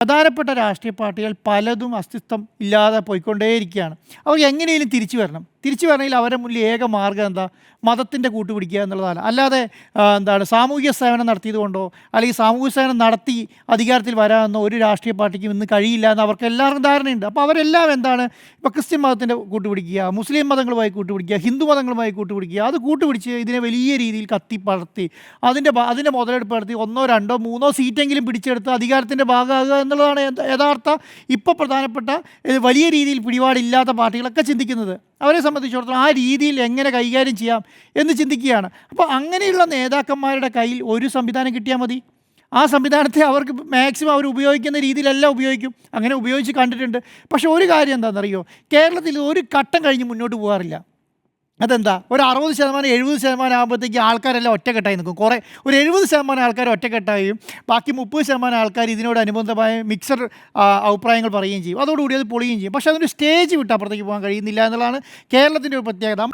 പ്രധാനപ്പെട്ട രാഷ്ട്രീയ പാർട്ടികൾ പലതും അസ്തിത്വം ഇല്ലാതെ പോയിക്കൊണ്ടേയിരിക്കുകയാണ്. അവർക്ക് എങ്ങനെയും തിരിച്ചു വരണം. തിരിച്ചു വരണമെങ്കിൽ അവരുടെ മുന്നിൽ ഏക മാർഗ്ഗം എന്താ? മതത്തിൻ്റെ കൂട്ടുപിടിക്കുക എന്നുള്ളതാണ്. അല്ലാതെ സാമൂഹിക സേവനം നടത്തിയത് കൊണ്ടോ അല്ലെങ്കിൽ സാമൂഹിക സേവനം നടത്തി അധികാരത്തിൽ വരാമെന്നോ ഒരു രാഷ്ട്രീയ പാർട്ടിക്കും ഇന്ന് കഴിയില്ല എന്ന് അവർക്ക് എല്ലാവർക്കും ധാരണയുണ്ട്. അപ്പോൾ അവരെല്ലാം ഇപ്പോൾ ക്രിസ്ത്യൻ മതത്തിൻ്റെ കൂട്ടുപിടിക്കുക, മുസ്ലിം മതങ്ങളുമായി കൂട്ടുപിടിക്കുക, ഹിന്ദു മതങ്ങളുമായി കൂട്ടുപിടിക്കുക. അത് കൂട്ടുപിടിച്ച് ഇതിനെ വലിയ രീതിയിൽ കത്തിപ്പടർത്തി അതിൻ്റെ മുതലെടുപ്പ് നടത്തി 1, 2, 3 സീറ്റെങ്കിലും പിടിച്ചെടുത്ത് അധികാരത്തിൻ്റെ ഭാഗമാകുക എന്നുള്ളതാണ് യഥാർത്ഥ ഇപ്പോൾ പ്രധാനപ്പെട്ട വലിയ രീതിയിൽ പിടിപാടില്ലാത്ത പാർട്ടികളൊക്കെ ചിന്തിക്കുന്നത്. അവരെ സംബന്ധിച്ചിടത്തോളം ആ രീതിയിൽ എങ്ങനെ കൈകാര്യം ചെയ്യാം എന്ന് ചിന്തിക്കുകയാണ്. അപ്പോൾ അങ്ങനെയുള്ള നേതാക്കന്മാരുടെ കയ്യിൽ ഒരു സംവിധാനം കിട്ടിയാൽ മതി. ആ സംവിധാനത്തെ അവർക്ക് മാക്സിമം അവർ ഉപയോഗിക്കുന്ന രീതിയിലെല്ലാം ഉപയോഗിക്കും. അങ്ങനെ ഉപയോഗിച്ച് കണ്ടിട്ടുണ്ട്. പക്ഷേ ഒരു കാര്യം എന്താണെന്നറിയോ? കേരളത്തിൽ ഒരു ഘട്ടം കഴിഞ്ഞ് മുന്നോട്ട് പോകാറില്ല. അതെന്താ? ഒരു 60% 70% ആകുമ്പോഴത്തേക്ക് ആൾക്കാരെല്ലാം ഒറ്റക്കെട്ടായി നിൽക്കും. ഒരു 70% ആൾക്കാർ ഒറ്റക്കെട്ടായും ബാക്കി 30% ആൾക്കാർ ഇതിനോടനുബന്ധമായ മിക്സഡ് അഭിപ്രായങ്ങൾ പറയുകയും ചെയ്യും. അതോടുകൂടി അത് പൊളിയുകയും ചെയ്യും. പക്ഷേ അതിൻ്റെ സ്റ്റേജ് വിട്ട് അപ്പുറത്തേക്ക് പോകാൻ കഴിയുന്നില്ല എന്നുള്ളതാണ് കേരളത്തിൻ്റെ ഒരു പ്രത്യേകത.